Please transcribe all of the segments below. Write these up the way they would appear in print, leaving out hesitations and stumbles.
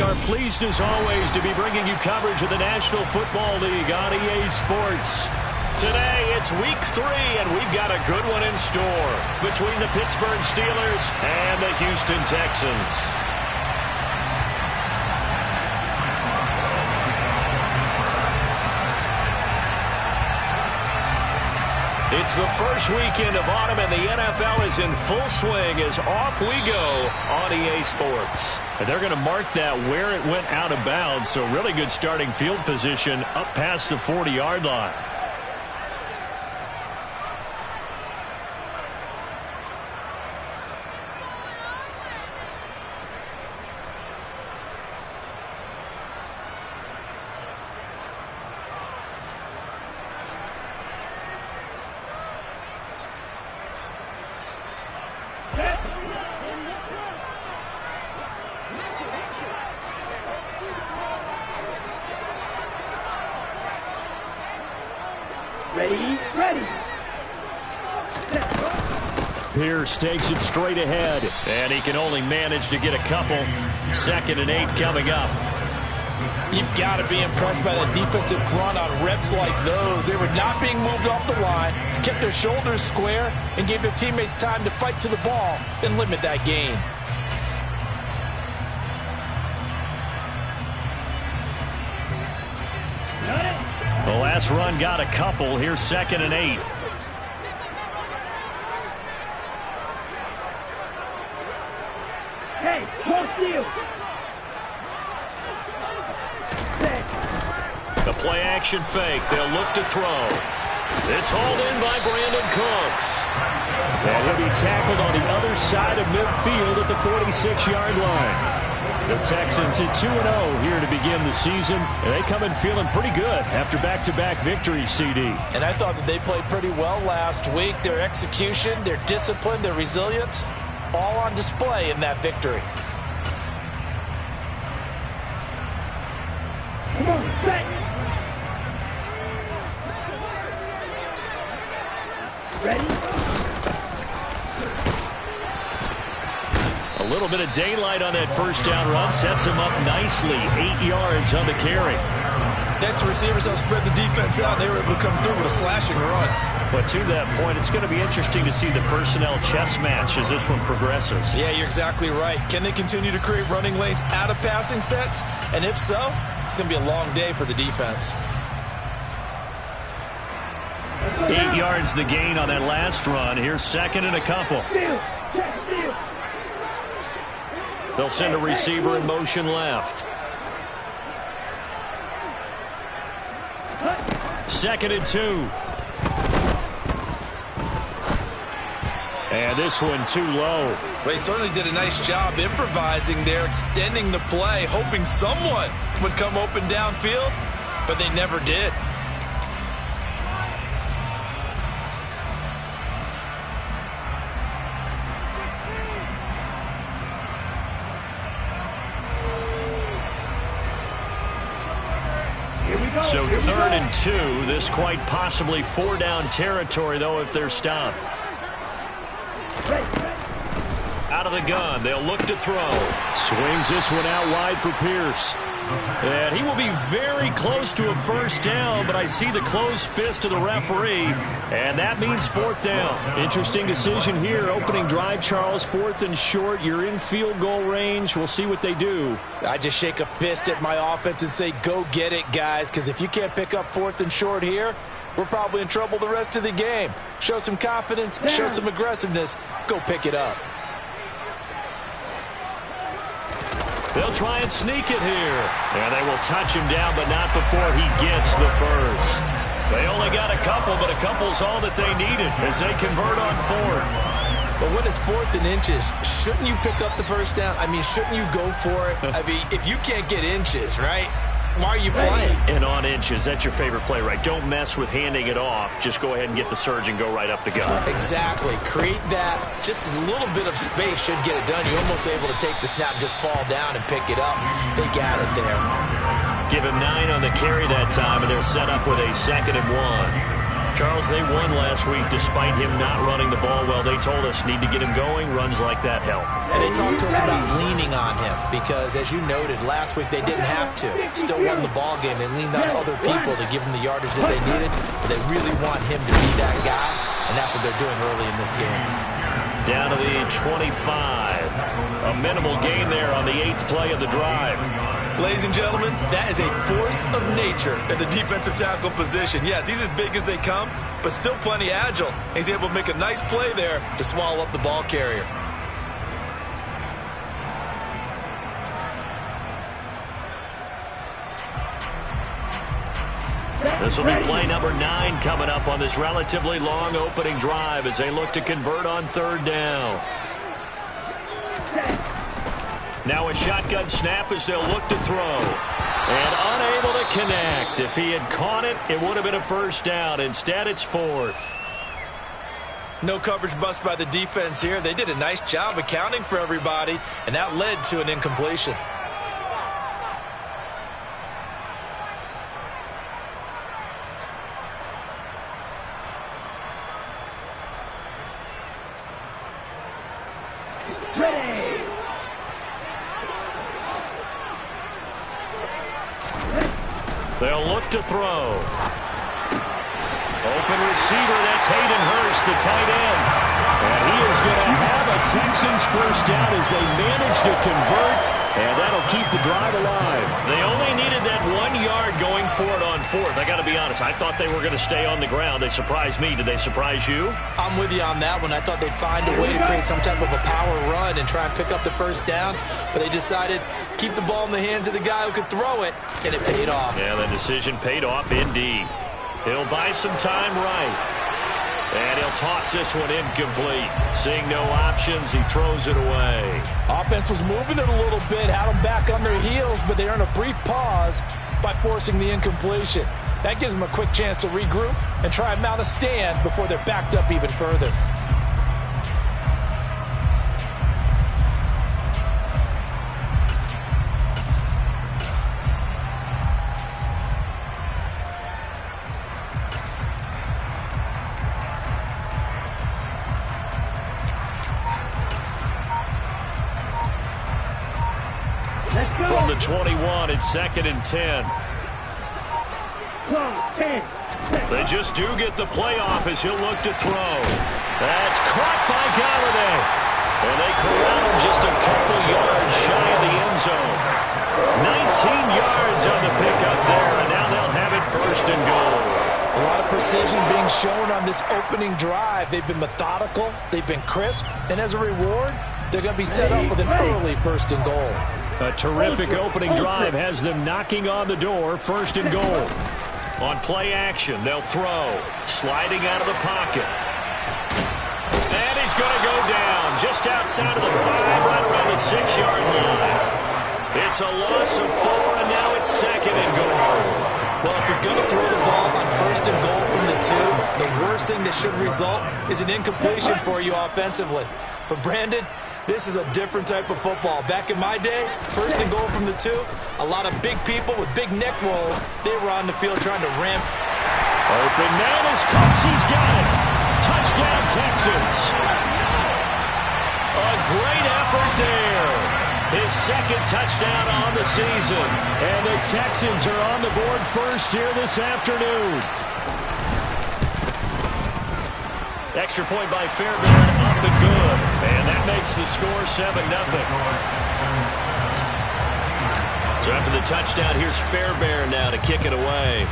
are pleased as always to be bringing you coverage of the National Football League on EA Sports. Today, it's Week 3, and we've got a good one in store between the Pittsburgh Steelers and the Houston Texans. It's the first weekend of autumn, and the NFL is in full swing as off we go on EA Sports. And they're going to mark that where it went out of bounds, so really good starting field position up past the 40-yard line. Ready. Pierce takes it straight ahead, and he can only manage to get a couple. 2nd and 8 coming up. You've got to be impressed by that defensive front on reps like those. They were not being moved off the line, kept their shoulders square, and gave their teammates time to fight to the ball and limit that gain. The last run got a couple. Here's 2nd and 8. Hey, close you. The play action fake. They'll look to throw. It's hauled in by Brandon Cooks. And he'll be tackled on the other side of midfield at the 46-yard line. The Texans at 2-0 here to begin the season. And they come in feeling pretty good after back-to-back victories, CD. And I thought that they played pretty well last week. Their execution, their discipline, their resilience, all on display in that victory. Come on, set. Ready? A little bit of daylight on that first down run sets him up nicely. 8 yards on the carry. Next, receivers help spread the defense out. They were able to come through with a slashing run. But to that point, it's going to be interesting to see the personnel chess match as this one progresses. Yeah, you're exactly right. Can they continue to create running lanes out of passing sets? And if so, it's going to be a long day for the defense. 8 yards the gain on that last run. Here's 2nd and a couple. Steal. They'll send a receiver in motion left. 2nd and 2. And this one too low. They certainly did a nice job improvising there, extending the play, hoping someone would come open downfield, but they never did. So 3rd and 2. This quite possibly 4-down territory, though, if they're stopped. Out of the gun. They'll look to throw. Swings this one out wide for Pierce. And he will be very close to a first down, but I see the closed fist of the referee, and that means 4th down. Interesting decision here. Opening drive, Charles. 4th and short. You're in field goal range. We'll see what they do. I just shake a fist at my offense and say, go get it, guys, because if you can't pick up 4th and short here, we're probably in trouble the rest of the game. Show some confidence, show some aggressiveness, go pick it up. They'll try and sneak it here. And they will touch him down, but not before he gets the first. They only got a couple, but a couple's all that they needed as they convert on 4th. But when it's 4th and inches, shouldn't you pick up the first down? I mean, shouldn't you go for it? I mean, if you can't get inches, right? Why are you playing? And on inches, that's your favorite play, right? Don't mess with handing it off. Just go ahead and get the surge and go right up the gut. Exactly. Create that. Just a little bit of space should get it done. You're almost able to take the snap, just fall down and pick it up. They got it there. Give him 9 on the carry that time, and they're set up with a 2nd and 1. Charles, they won last week despite him not running the ball well. They told us need to get him going. Runs like that help. And they talked to us about leaning on him because, as you noted, last week they didn't have to. Still won the ball game. They leaned on other people to give them the yardage that they needed. But they really want him to be that guy, and that's what they're doing early in this game. Down to the 25. A minimal gain there on the 8th play of the drive. Ladies and gentlemen, that is a force of nature at the defensive tackle position. Yes, he's as big as they come, but still plenty agile. He's able to make a nice play there to swallow up the ball carrier. This will be play number 9 coming up on this relatively long opening drive as they look to convert on 3rd down. Now a shotgun snap as they'll look to throw. And unable to connect. If he had caught it, it would have been a 1st down. Instead, it's 4th. No coverage bust by the defense here. They did a nice job accounting for everybody, and that led to an incompletion. They'll look to throw. Open receiver, that's Hayden Hurst, the tight end. And he is going to have a Texans 1st down as they manage to convert, and that'll keep the drive alive. They only needed that 1 yard going for it on 4th. I got to be honest, I thought they were going to stay on the ground. They surprised me. Did they surprise you? I'm with you on that one. I thought they'd find a way to create some type of a power run and try and pick up the 1st down, but they decided keep the ball in the hands of the guy who could throw it, and it paid off. Yeah, the decision paid off indeed. He'll buy some time right. And he'll toss this one incomplete. Seeing no options, he throws it away. Offense was moving it a little bit, had them back on their heels, but they earn a brief pause by forcing the incompletion. That gives them a quick chance to regroup and try and mount a stand before they're backed up even further. From the 21, it's 2nd and 10. They just do get the playoff as he'll look to throw. That's caught by Galladay. And they corral him just a couple yards shy of the end zone. 19 yards on the pickup there, and now they'll have it 1st and goal. A lot of precision being shown on this opening drive. They've been methodical, they've been crisp, and as a reward, they're going to be set up with an early 1st and goal. A terrific opening drive has them knocking on the door, 1st and goal. On play action, they'll throw. Sliding out of the pocket. And he's going to go down just outside of the 5, right around the 6-yard line. It's a loss of 4, and now it's 2nd and goal. Well, if you're going to throw the ball on 1st and goal from the 2, the worst thing that should result is an incompletion for you offensively. But Brandon, this is a different type of football. Back in my day, 1st and goal from the 2, a lot of big people with big neck rolls, they were on the field trying to ramp. Open man is Cooks. He's got it. Touchdown, Texans. A great effort there. His 2nd touchdown on the season. And the Texans are on the board 1st here this afternoon. Extra point by Fairbairn up and good. And that makes the score 7-0. So after the touchdown, here's Fairbairn now to kick it away.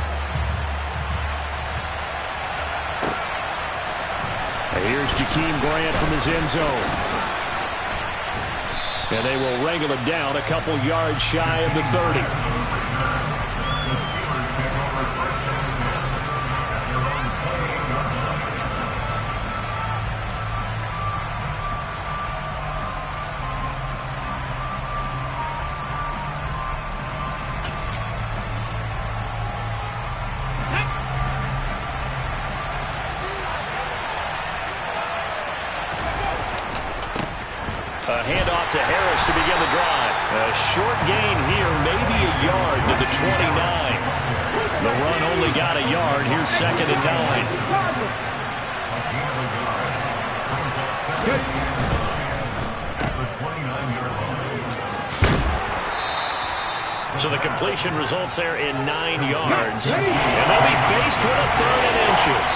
And here's Jakeem Grant from his end zone. And they will wrangle him down a couple yards shy of the 30. A handoff to Harris to begin the drive. A short gain here, maybe a yard to the 29. The run only got a yard. Here's 2nd and 9. So the completion results there in 9 yards. And they'll be faced with a 3rd and inches.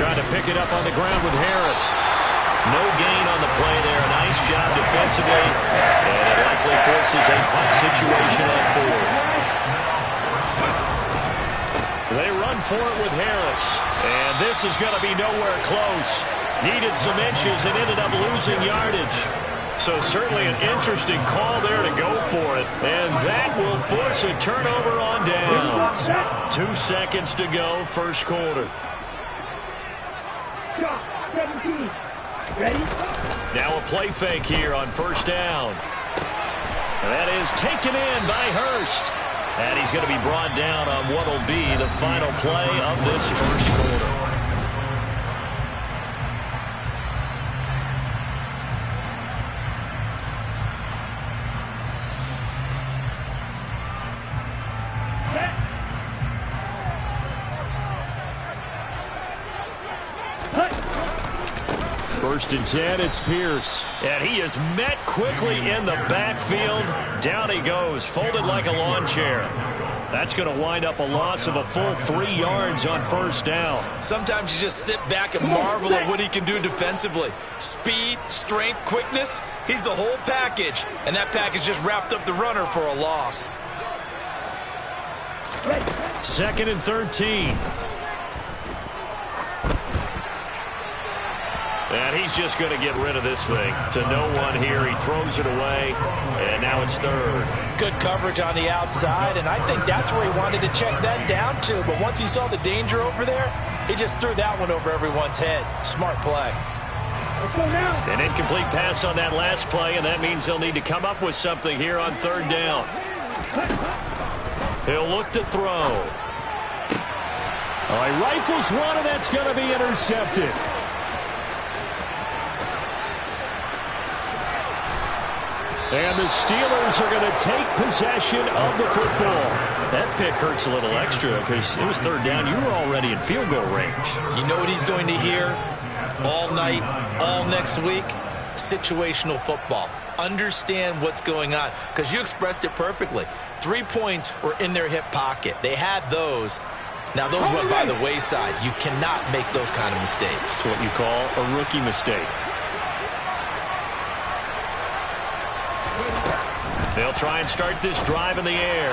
Trying to pick it up on the ground with Harris. No gain on the play there. Nice job defensively. And it likely forces a punt situation on 4th. They run for it with Harris. And this is going to be nowhere close. Needed some inches and ended up losing yardage. So certainly an interesting call there to go for it. And that will force a turnover on downs. 2 seconds to go, first quarter. 17. Ready? Now a play fake here on first down. And that is taken in by Hurst. And he's going to be brought down on what will be the final play of this first quarter. First and 10, it's Pierce. And he is met quickly in the backfield. Down he goes, folded like a lawn chair. That's going to wind up a loss of a full 3 yards on first down. Sometimes you just sit back and marvel at what he can do defensively. Speed, strength, quickness, he's the whole package. And that package just wrapped up the runner for a loss. 2nd and 13. And he's just going to get rid of this thing to no one here. He throws it away, and now it's 3rd. Good coverage on the outside, and I think that's where he wanted to check that down to. But once he saw the danger over there, he just threw that one over everyone's head. Smart play. An incomplete pass on that last play, and that means they'll need to come up with something here on 3rd down. He'll look to throw. All right, rifles one, and that's going to be intercepted. And the Steelers are going to take possession of the football. That pick hurts a little extra because it was 3rd down. You were already in field goal range. You know what he's going to hear all night, all next week? Situational football. Understand what's going on because you expressed it perfectly. 3 points were in their hip pocket. They had those. Now, those went by the wayside. You cannot make those kind of mistakes. It's what you call a rookie mistake. They'll try and start this drive in the air.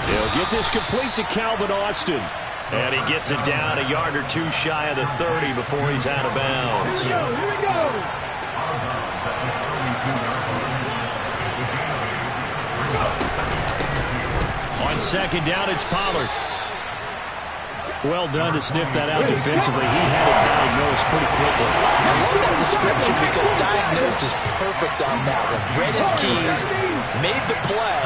They'll get this complete to Calvin Austin. And he gets it down a yard or 2 shy of the 30 before he's out of bounds. Here we go. On 2nd down, it's Pollard. Well done to sniff that out defensively. He had it diagnosed pretty quickly. I love that description because diagnosed is perfect on that one. Read his keys, made the play,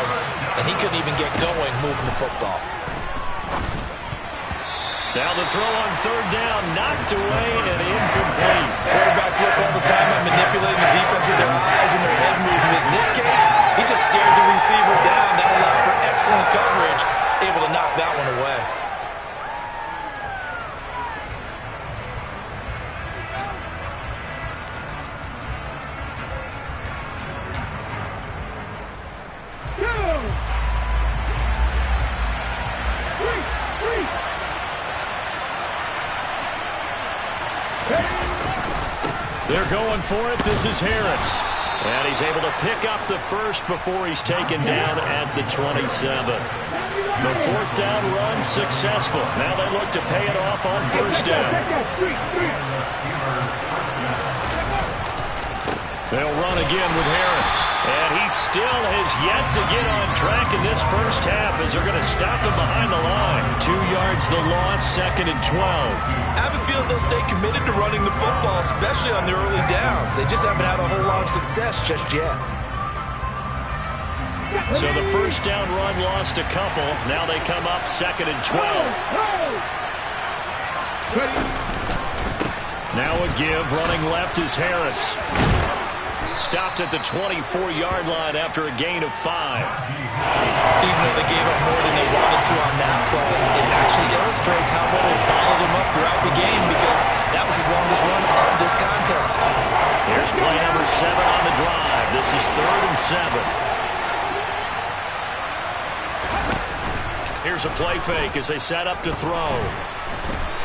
and he couldn't even get going moving the football. Now the throw on 3rd down, knocked away and incomplete. Quarterbacks work all the time on manipulating the defense with their eyes and their head movement. In this case, he just stared the receiver down. That allowed for excellent coverage, able to knock that one away. They're going for it. This is Harris. And he's able to pick up the first before he's taken down at the 27. The 4th down run successful. Now they look to pay it off on 1st down. They'll run again with Harris. And he still has yet to get on track in this first half as they're going to stop him behind the line. 2 yards the loss, 2nd and 12. I have a feeling they'll stay committed to running the football, especially on the early downs. They just haven't had a whole lot of success just yet. So the first down run lost a couple. Now they come up 2nd and 12. Now a give. Running left is Harris. Stopped at the 24-yard line after a gain of 5. Even though they gave up more than they wanted to on that play, it actually illustrates how well they bottled them up throughout the game, because that was his longest run of this contest. Here's play number 7 on the drive. This is 3rd and 7. Here's a play fake as they set up to throw.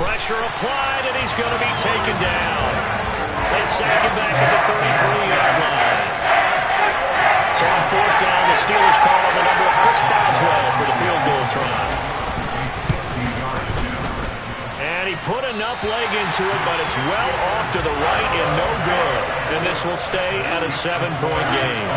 Pressure applied, and he's going to be taken down. They sack him back at the 33-yard line. So on 4th down, the Steelers call on the number of Chris Boswell for the field goal try. And he put enough leg into it, but it's well off to the right and no good. And this will stay at a 7-point game.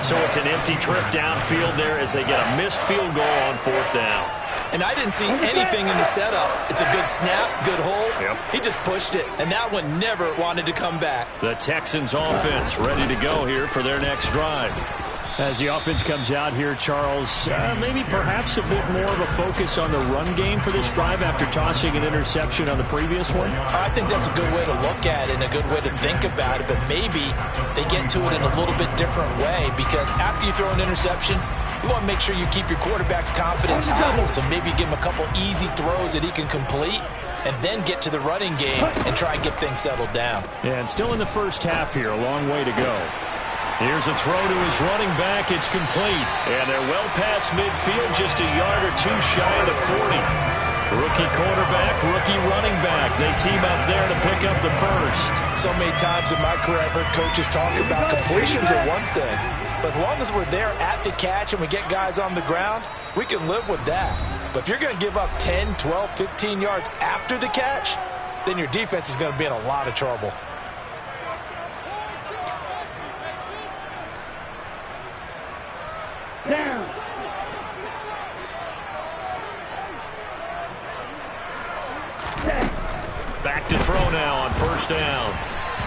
So it's an empty trip downfield there as they get a missed field goal on 4th down. And I didn't see anything in the setup. It's a good snap, good hold. Yep. He just pushed it, and that one never wanted to come back. The Texans offense ready to go here for their next drive. As the offense comes out here, Charles, maybe perhaps a bit more of a focus on the run game for this drive after tossing an interception on the previous one? I think that's a good way to look at it and a good way to think about it, but maybe they get to it in a little bit different way, because after you throw an interception, you want to make sure you keep your quarterback's confidence high. So maybe give him a couple easy throws that he can complete, and then get to the running game and try and get things settled down. Yeah, and still in the first half here, a long way to go. Here's a throw to his running back. It's complete. And they're well past midfield, just a yard or two shy of the 40. Rookie quarterback, rookie running back. They team up there to pick up the first. So many times in my career, I've heard coaches talk about completions are one thing. But as long as we're there at the catch and we get guys on the ground, we can live with that. But if you're going to give up 10, 12, 15 yards after the catch, then your defense is going to be in a lot of trouble. Down. Back to throw now on 1st down.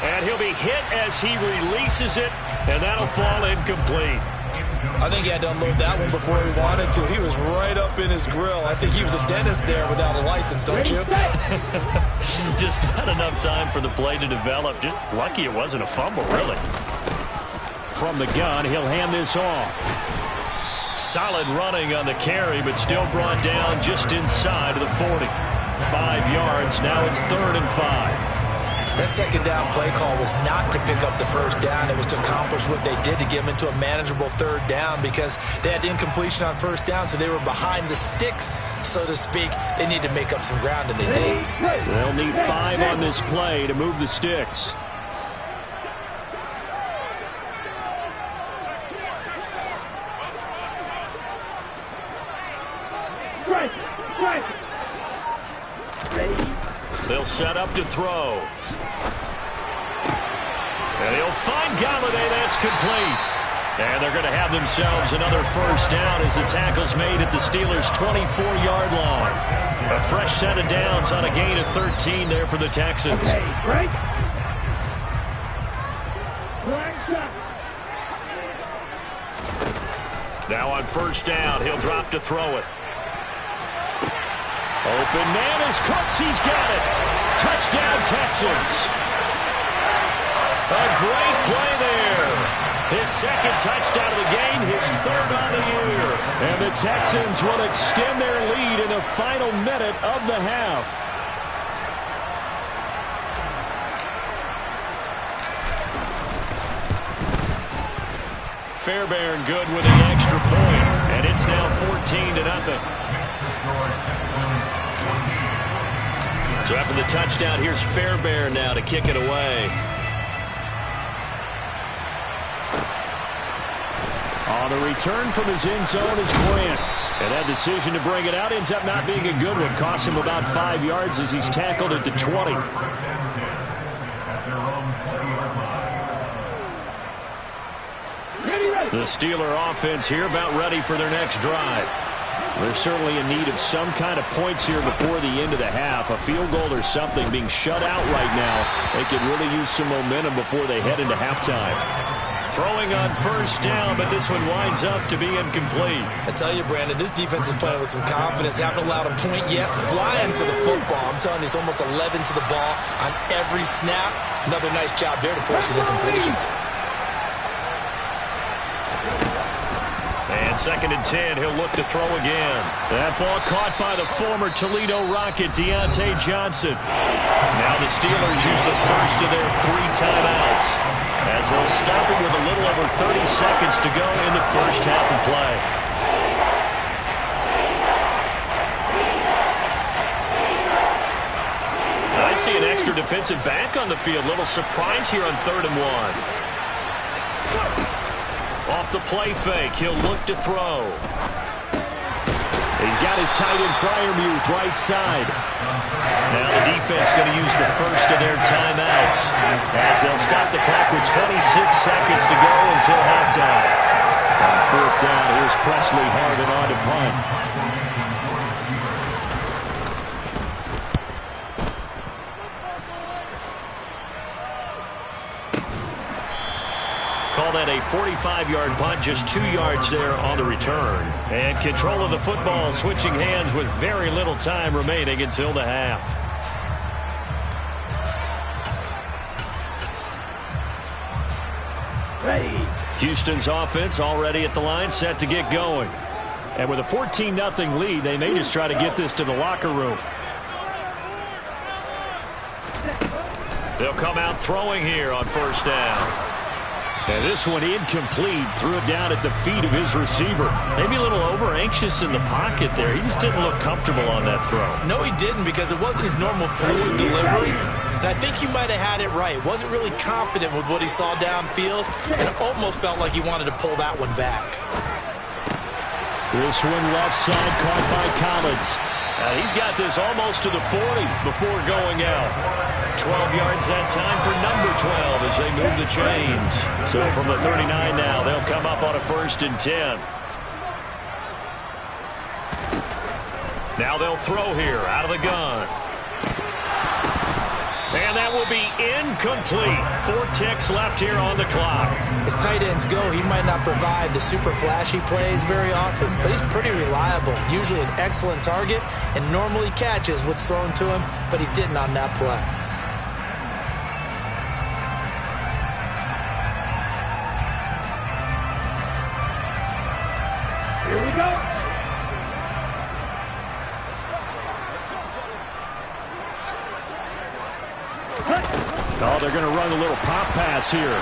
And he'll be hit as he releases it, and that'll fall incomplete. I think he had to unload that one before he wanted to. He was right up in his grill. I think he was a dentist there without a license, don't you? Just not enough time for the play to develop. Just lucky it wasn't a fumble, really. From the gun, he'll hand this off. Solid running on the carry, but still brought down just inside of the 40. 5 yards. Now it's 3rd and 5. That 2nd down play call was not to pick up the 1st down. It was to accomplish what they did, to get them into a manageable 3rd down, because they had incompletion on 1st down, so they were behind the sticks, so to speak. They need to make up some ground, and they did. They'll need 5 on this play to move the sticks. They'll set up to throw. And he'll find Galladay. That's complete. And they're going to have themselves another 1st down as the tackle's made at the Steelers' 24-yard line. A fresh set of downs on a gain of 13 there for the Texans. Now on 1st down, he'll drop to throw it. Open man is Cooks. He's got it. Touchdown, Texans. A great play there. His 2nd touchdown of the game, his 3rd on the year. And the Texans will extend their lead in the final minute of the half. Fairbairn good with the extra point, and it's now 14-0. So after the touchdown, here's Fairbairn now to kick it away. On the return from his end zone is Grant. And that decision to bring it out ends up not being a good one. Costs him about 5 yards as he's tackled at the 20. The Steeler offense here about ready for their next drive. They're certainly in need of some kind of points here before the end of the half. A field goal or something. Being shut out right now, they could really use some momentum before they head into halftime. Throwing on 1st down, but this one winds up to be incomplete. I tell you, Brandon, this defense is playing with some confidence. Haven't allowed a point yet. Flying to the football. I'm telling you, it's almost 11 to the ball on every snap. Another nice job there to force an incompletion. 2nd and 10. He'll look to throw again. That ball caught by the former Toledo Rocket, Deontay Johnson. Now the Steelers use the first of their 3 timeouts, as they'll stop it with a little over 30 seconds to go in the first half of play. I see an extra defensive back on the field. Little surprise here on 3rd and 1. Off the play fake, he'll look to throw. He's got his tight end Freiermuth right side. Now the defense going to use the first of their timeouts, as they'll stop the clock with 26 seconds to go until halftime. On 4th down, here's Presley Harvin on to punt. Call that a 45-yard punt, just 2 yards there on the return. And control of the football, switching hands with very little time remaining until the half. Ready. Houston's offense already at the line, set to get going. And with a 14-0 lead, they may just try to get this to the locker room. They'll come out throwing here on 1st down. And this one incomplete. Threw it down at the feet of his receiver. Maybe a little over-anxious in the pocket there. He just didn't look comfortable on that throw. No, he didn't, because it wasn't his normal fluid delivery. And I think he might have had it right. Wasn't really confident with what he saw downfield, and almost felt like he wanted to pull that one back. This one left side, caught by Collins. He's got this almost to the 40 before going out. 12 yards that time for number 12 as they move the chains. So from the 39 now, they'll come up on a 1st and 10. Now they'll throw here out of the gun. And that will be incomplete. 4 ticks left here on the clock. As tight ends go, he might not provide the super flashy plays very often, but he's pretty reliable. Usually an excellent target, and normally catches what's thrown to him, but he didn't on that play. Here we go. Oh, they're going to run a little pop pass here.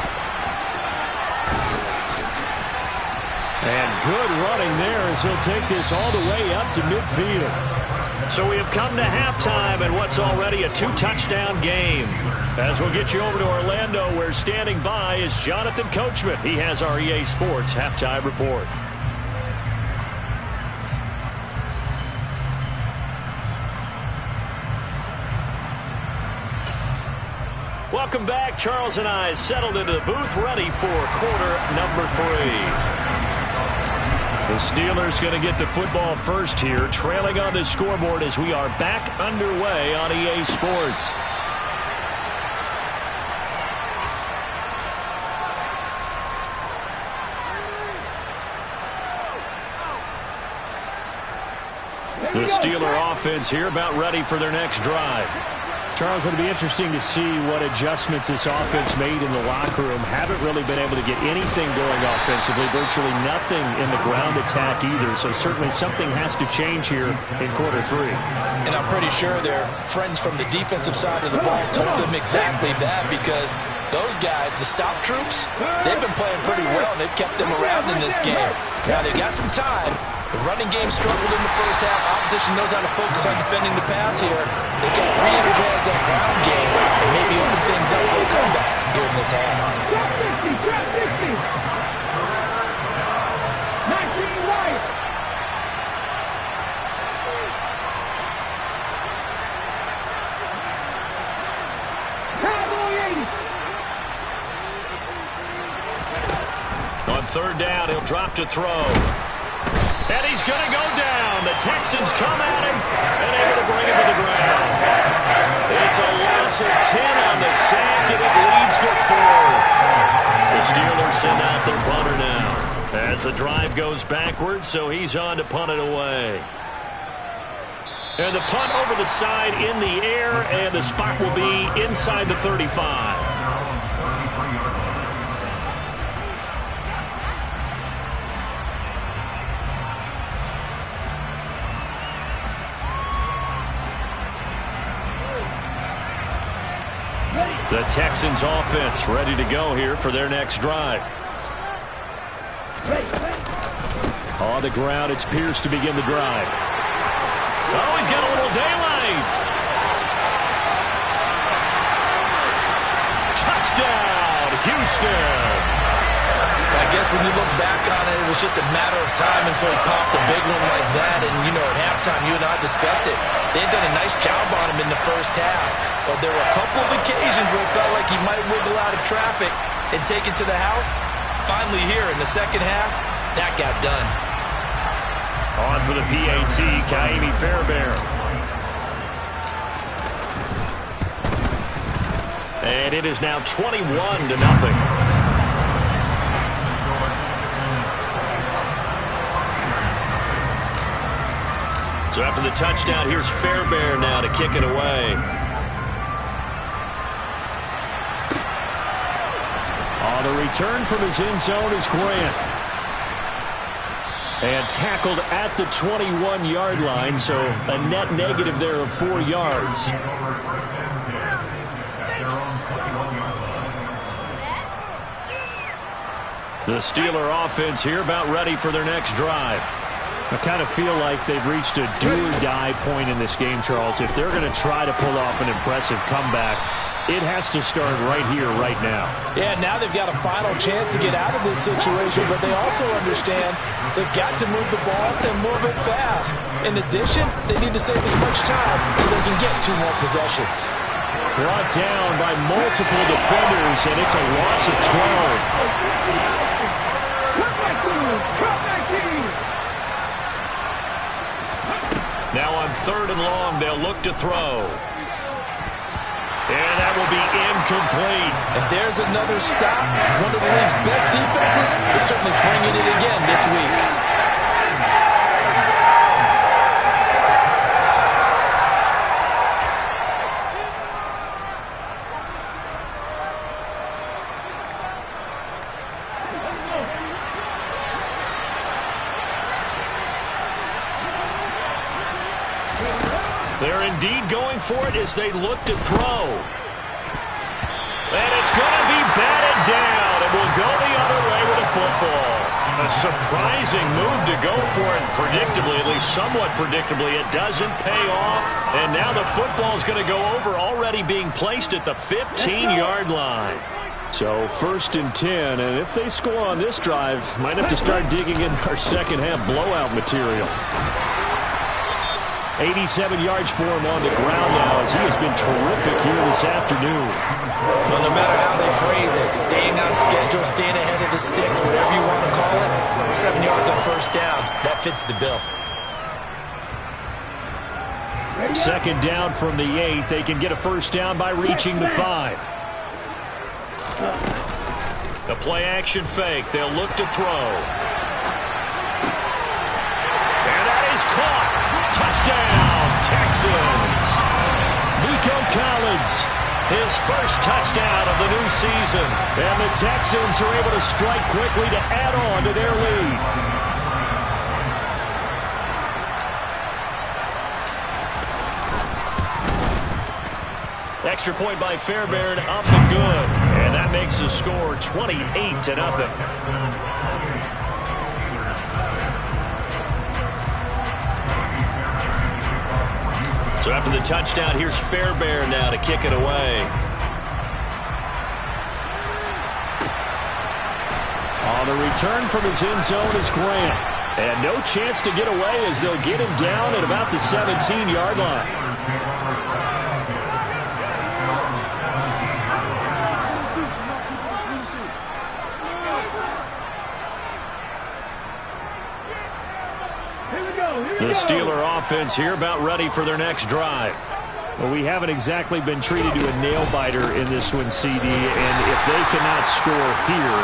And good running there as he'll take this all the way up to midfield. So we have come to halftime in what's already a 2-touchdown game. As we'll get you over to Orlando, where standing by is Jonathan Coachman. He has our EA Sports halftime report. Welcome back. Charles and I settled into the booth, ready for quarter number 3. The Steelers going to get the football first here, trailing on the scoreboard as we are back underway on EA Sports. The Steeler offense here about ready for their next drive. Charles, it'll be interesting to see what adjustments this offense made in the locker room. Haven't really been able to get anything going offensively, virtually nothing in the ground attack either. So certainly something has to change here in quarter 3. And I'm pretty sure their friends from the defensive side of the ball told them exactly that, because those guys, the stop troops, they've been playing pretty well, and they've kept them around in this game. Now they've got some time. The running game struggled in the first half. Opposition knows how to focus on defending the pass here. They've got to re-energize that ground game and maybe open things up for a comeback here in this half. Drop 50, drop 50. 19 right. Cowboy 80. On 3rd down, he'll drop to throw. And he's going to go down. The Texans come at him and able to bring him to the ground. It's a loss of 10 on the sack, and it leads to 4th. The Steelers send out their punter now as the drive goes backwards, so he's on to punt it away. And the punt over the side in the air, and the spot will be inside the 35. The Texans offense ready to go here for their next drive. On the ground, it's Pierce to begin the drive. Oh, he's got a little daylight. Touchdown, Houston. I guess when you look back on it, it was just a matter of time until he popped a big one like that. And, you know, at halftime, you and I discussed it. They had done a nice job on him in the first half. But there were a couple of occasions where it felt like he might wiggle out of traffic and take it to the house. Finally here in the second half, that got done. On for the PAT, Kaimi Fairbairn. And it is now 21-0. So after the touchdown, here's Fairbairn now to kick it away. On the return from his end zone is Grant. And tackled at the 21-yard line, so a net negative there of 4 yards. The Steeler offense here about ready for their next drive. I kind of feel like they've reached a do-or-die point in this game, Charles. If they're going to try to pull off an impressive comeback, it has to start right here, right now. Yeah, now they've got a final chance to get out of this situation, but they also understand they've got to move the ball and move it fast. In addition, they need to save as much time so they can get 2 more possessions. Brought down by multiple defenders, and it's a loss of 12. Now on 3rd and long, they'll look to throw. And that will be incomplete. And there's another stop. One of the league's best defenses is certainly bringing it again this week. They're indeed going for it as they look to throw. And it's going to be batted down, and we'll go the other way with the football. A surprising move to go for it predictably, at least somewhat predictably. It doesn't pay off, and now the football's going to go over, already being placed at the 15-yard line. So 1st and 10, and if they score on this drive, might have to start digging in our second-half blowout material. 87 yards for him on the ground now as he has been terrific here this afternoon. Well, no matter how they phrase it, staying on schedule, staying ahead of the sticks, whatever you want to call it, 7 yards on 1st down, that fits the bill. 2nd down from the 8. They can get a 1st down by reaching the 5. The play action fake. They'll look to throw. And that is caught. Touchdown, Texans. Nico Collins, his first touchdown of the new season. And the Texans are able to strike quickly to add on to their lead. Extra point by Fairbairn, up and good. And that makes the score 28-0. So after the touchdown, here's Fairbairn now to kick it away. On the return from his end zone is Grant. And no chance to get away as they'll get him down at about the 17-yard line. The Steeler offense here about ready for their next drive. Well, we haven't exactly been treated to a nail-biter in this one, CD, and if they cannot score here,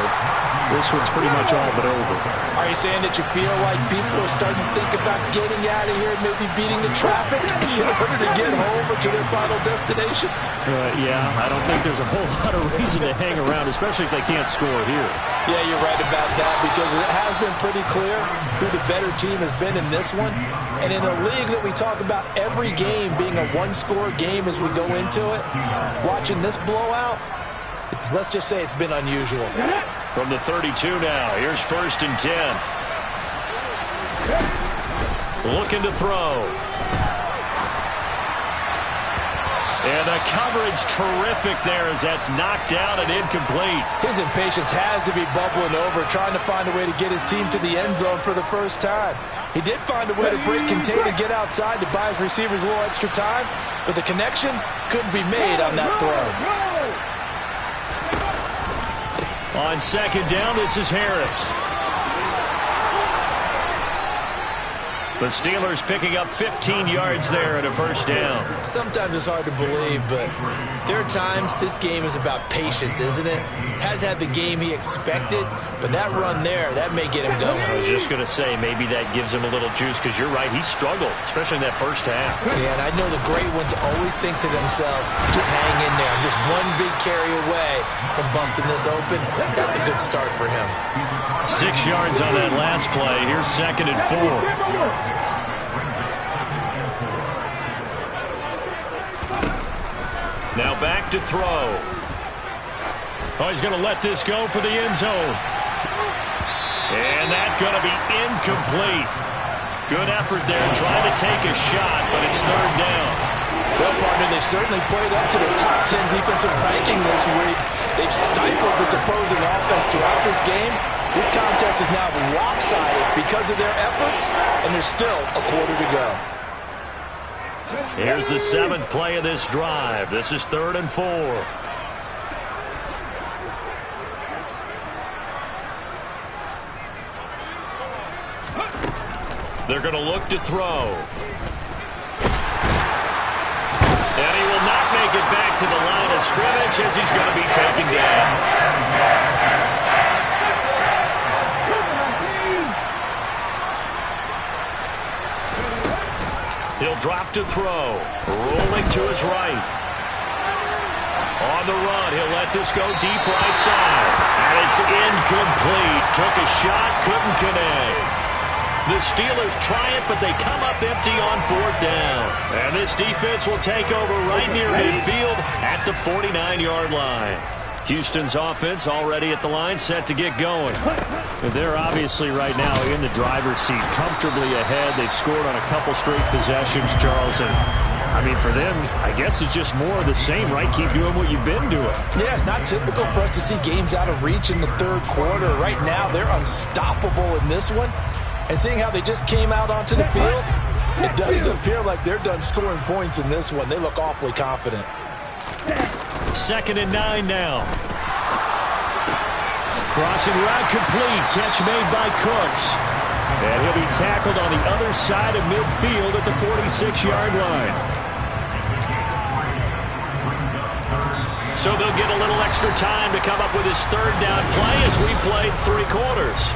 this one's pretty much all but over. Are you saying that you feel like people are starting to think about getting out of here and maybe beating the traffic in order to get home or to their final destination? Yeah, I don't think there's a whole lot of reason to hang around, especially if they can't score here. Yeah, you're right about that because it has been pretty clear who the better team has been in this one. And in a league that we talk about every game being a one-score low-score game as we go into it. Watching this blowout, let's just say it's been unusual. From the 32 now, here's 1st and 10. Looking to throw. And the coverage terrific there as that's knocked down and incomplete. His impatience has to be bubbling over, trying to find a way to get his team to the end zone for the first time. He did find a way to break contain and get outside to buy his receivers a little extra time, but the connection couldn't be made on that throw. On 2nd down, this is Harris. The Steelers picking up 15 yards there at a 1st down. Sometimes it's hard to believe, but there are times this game is about patience, isn't it? Has had the game he expected, but that run there, that may get him going. I was just going to say, maybe that gives him a little juice, because you're right, he struggled, especially in that 1st half. Yeah, and I know the great ones always think to themselves, just hang in there. I'm just one big carry away from busting this open. That's a good start for him. 6 yards on that last play. Here's 2nd and 4. Now back to throw. Oh, he's going to let this go for the end zone. And that's going to be incomplete. Good effort there, trying to take a shot, but it's 3rd down. Well, partner, they've certainly played up to the top 10 defensive ranking this week. They've stifled this opposing offense throughout this game. This contest is now lopsided because of their efforts, and there's still a quarter to go. Here's the 7th play of this drive. This is 3rd and 4. They're going to look to throw. And he will not make it back to the line of scrimmage as he's going to be taken down. He'll drop to throw. Rolling to his right. On the run, he'll let this go deep right side. And it's incomplete. Took a shot, couldn't connect. The Steelers try it, but they come up empty on 4th down. And this defense will take over right near midfield at the 49-yard line. Houston's offense already at the line, set to get going. They're obviously right now in the driver's seat, comfortably ahead. They've scored on a couple straight possessions, Charles. And, I mean, for them, I guess it's just more of the same, right? Keep doing what you've been doing. Yeah, it's not typical for us to see games out of reach in the 3rd quarter. Right now, they're unstoppable in this one. And seeing how they just came out onto the field, it does appear like they're done scoring points in this one. They look awfully confident. 2nd and 9 now. Crossing route complete. Catch made by Cooks. And he'll be tackled on the other side of midfield at the 46-yard line. So they'll get a little extra time to come up with his 3rd down play as we played 3 quarters.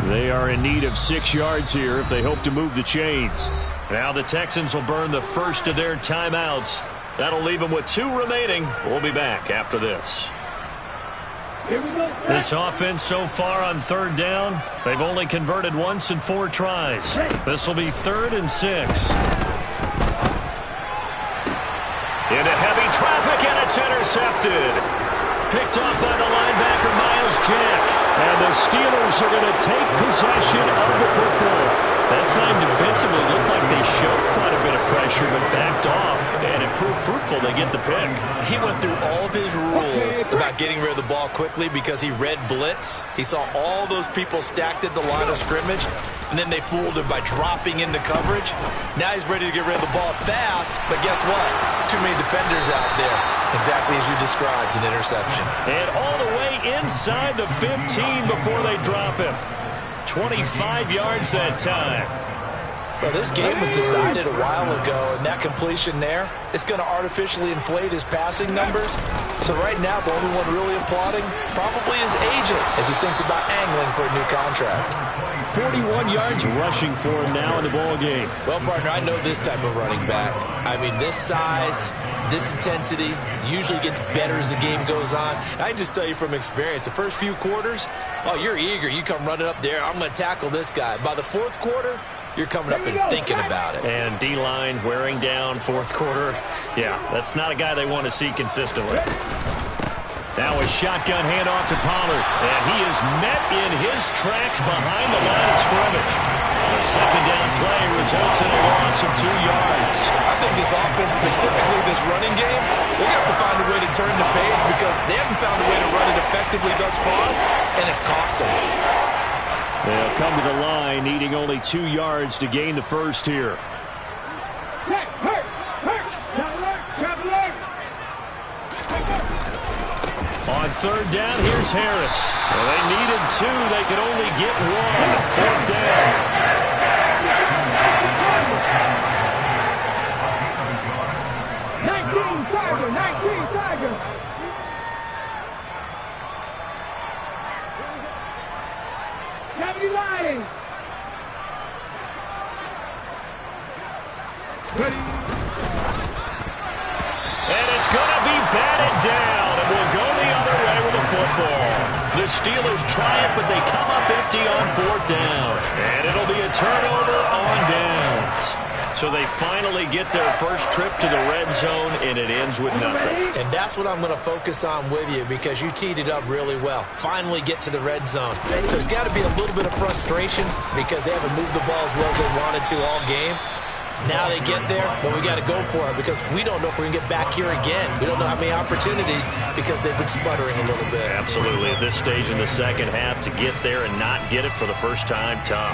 They are in need of 6 yards here if they hope to move the chains. Now the Texans will burn the first of their timeouts. That'll leave them with 2 remaining. We'll be back after this. This offense so far on 3rd down, they've only converted once in 4 tries. This will be 3rd and 6. Into heavy traffic, and it's intercepted. Picked off by the linebacker, Miles Jack. And the Steelers are going to take possession of the football. That time defensively looked like they showed quite a bit of pressure, but backed off, and it proved fruitful. They get the pick. He went through all of his rules about getting rid of the ball quickly because he read blitz. He saw all those people stacked at the line of scrimmage, and then they fooled him by dropping into coverage. Now he's ready to get rid of the ball fast, but guess what? Too many defenders out there. Exactly as you described, an interception. And all the way inside the 15 before they drop him. 25 yards that time. Well, this game was decided a while ago, and that completion there is going to artificially inflate his passing numbers. So right now, the only one really applauding probably his agent as he thinks about angling for a new contract. 41 yards rushing for him now in the ball game. Well, partner, I know this type of running back. I mean, this size, This intensity usually gets better as the game goes on. I can just tell you from experience, the first few quarters, oh, you're eager. You come running up there, I'm going to tackle this guy. By the fourth quarter, you're coming up and thinking about it. And D-line wearing down fourth quarter. Yeah, that's not a guy they want to see consistently. Now a shotgun handoff to Pollard. And he is met in his tracks behind the line of scrimmage. A second down play results in a loss of 2 yards. I think this offense, specifically this running game, they're going to have to find a way to turn the page because they haven't found a way to run it effectively thus far, and it's cost them. They'll come to the line, needing only 2 yards to gain the first here. On third down, here's Harris. Well, they needed 2. They could only get 1. Fourth down. 19 Tigers. Lions. Ready. And it's going to be batted down, and we'll go the other way with the football. The Steelers triumph, but they come up empty on fourth down. And it'll be a turnover on downs. So they finally get their first trip to the red zone, and it ends with nothing. And that's what I'm going to focus on with you because you teed it up really well. Finally get to the red zone. So there's got to be a little bit of frustration because they haven't moved the ball as well as they wanted to all game. Now they get there, but we got to go for it because we don't know if we can get back here again. We don't know how many opportunities because they've been sputtering a little bit. Absolutely. At this stage in the second half, to get there and not get it for the first time, tough.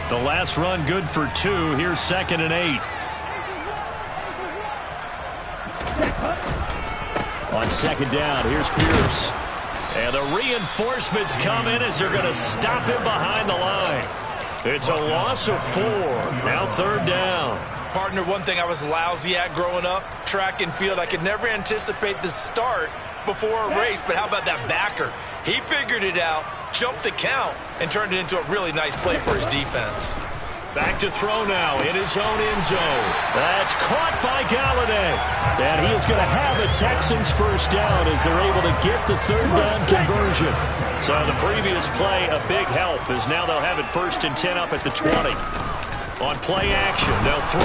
The last run good for 2. Here's 2nd and 8. On second down, here's Pierce. And the reinforcements come in as they're going to stop him behind the line. It's a loss of 4. Now third down. Partner, one thing I was lousy at growing up, track and field, I could never anticipate the start before a race, but how about that backer? He figured it out, jumped the count, and turned it into a really nice play for his defense. Back to throw now in his own end zone. That's caught by Galladay. And he is going to have a Texans first down as they're able to get the third down conversion. So the previous play, a big help, as now they'll have it 1st and 10 up at the 20. On play action, they'll throw.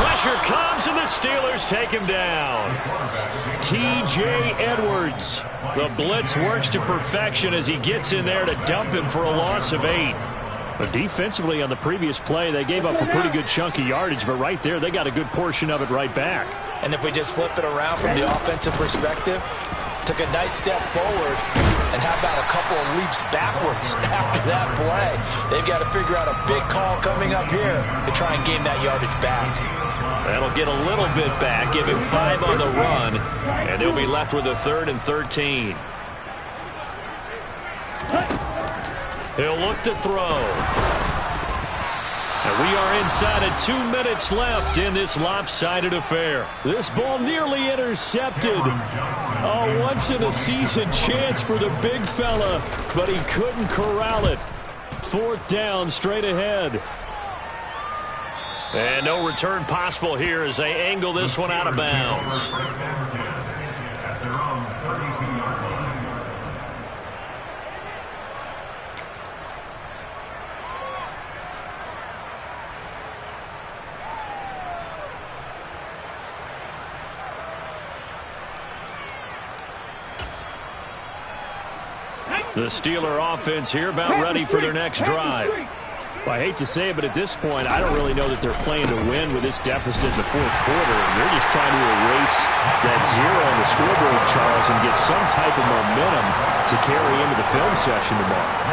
Pressure comes, and the Steelers take him down. T.J. Edwards. The blitz works to perfection as he gets in there to dump him for a loss of 8. But defensively on the previous play, they gave up a pretty good chunk of yardage, but right there, they got a good portion of it right back. And if we just flip it around from the offensive perspective, took a nice step forward, and how about a couple of leaps backwards after that play? They've got to figure out a big call coming up here to try and gain that yardage back. That'll get a little bit back, give him 5 on the run, and they'll be left with a 3rd and 13. He'll look to throw. And we are inside of 2 minutes left in this lopsided affair. This ball nearly intercepted. A once-in-a-season chance for the big fella, but he couldn't corral it. 4th down straight ahead. And no return possible here as they angle this one out of bounds. The Steeler offense here about ready for their next drive. Well, I hate to say it, but at this point, I don't really know that they're playing to win with this deficit in the 4th quarter. They're just trying to erase that 0 on the scoreboard, Charles, and get some type of momentum to carry into the film section tomorrow.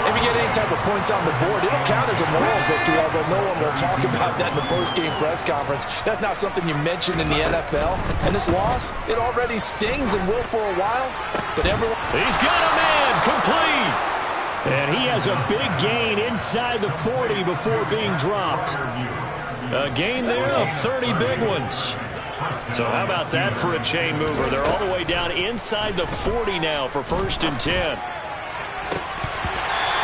If you get any type of points on the board, it'll count as a moral victory, although no one will talk about that in the post-game press conference. That's not something you mentioned in the NFL. And this loss, it already stings and will for a while. But everyone... He's got a man complete. And he has a big gain inside the 40 before being dropped. A gain there of 30 big ones. So how about that for a chain mover? They're all the way down inside the 40 now for 1st and 10.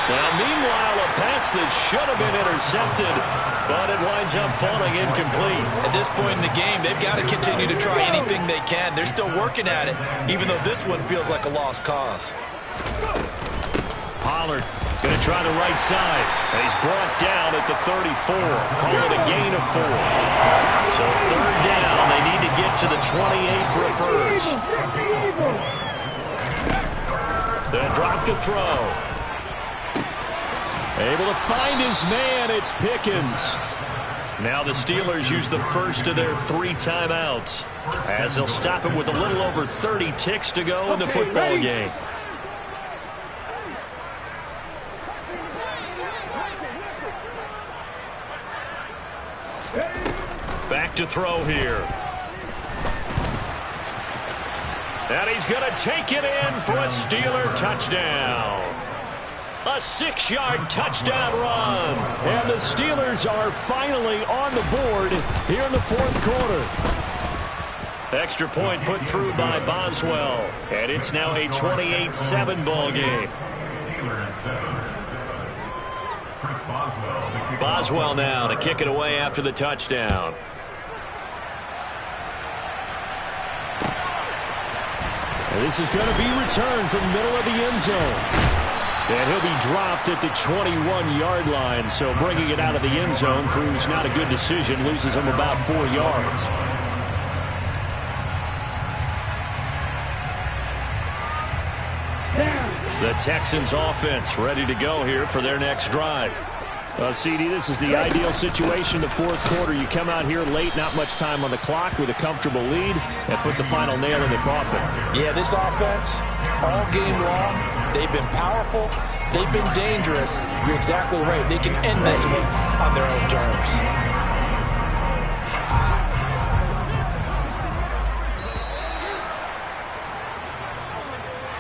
Well, meanwhile, a pass that should have been intercepted, but it winds up falling incomplete. At this point in the game, they've got to continue to try anything they can. They're still working at it, even though this one feels like a lost cause. Pollard going to try the right side. And he's brought down at the 34. Call it a gain of 4. So third down, they need to get to the 28 for a first. Then drop to throw. Able to find his man. It's Pickens. Now the Steelers use the first of their 3 timeouts, as they'll stop it with a little over 30 ticks to go in the football game. Back to throw here. And he's going to take it in for a Steeler touchdown. A 6-yard touchdown run. And the Steelers are finally on the board here in the fourth quarter. Extra point put through by Boswell. And it's now a 28-7 ball game. Boswell now to kick it away after the touchdown. And this is going to be returned from the middle of the end zone. And he'll be dropped at the 21-yard line. So bringing it out of the end zone proves not a good decision. Loses him about 4 yards. The Texans offense ready to go here for their next drive. CD, this is the ideal situation, the fourth quarter. You come out here late, not much time on the clock with a comfortable lead, and put the final nail in the coffin. Yeah, this offense, all game long, they've been powerful, they've been dangerous. You're exactly right. They can end this one on their own terms.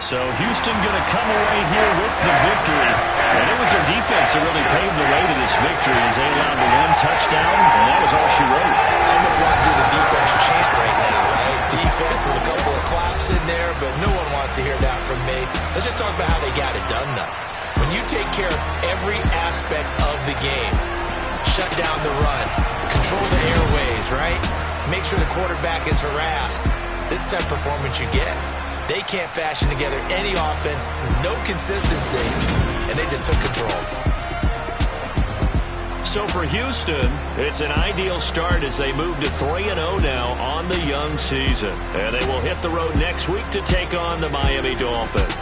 So Houston going to come away here with the victory. And it was their defense that really paved the way to this victory as they allowed the 1 touchdown, and that was all she wrote. I almost want to do the defense chant right now, right? Defense with a couple of claps in there, but no one wants to hear that from me. Let's just talk about how they got it done, though. When you take care of every aspect of the game, shut down the run, control the airways, right? Make sure the quarterback is harassed. This type of performance you get. They can't fashion together any offense, no consistency, and they just took control. So for Houston, it's an ideal start as they move to 3-0 now on the young season. And they will hit the road next week to take on the Miami Dolphins.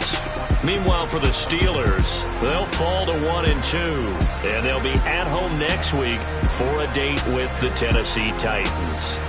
Meanwhile, for the Steelers, they'll fall to 1-2, and they'll be at home next week for a date with the Tennessee Titans.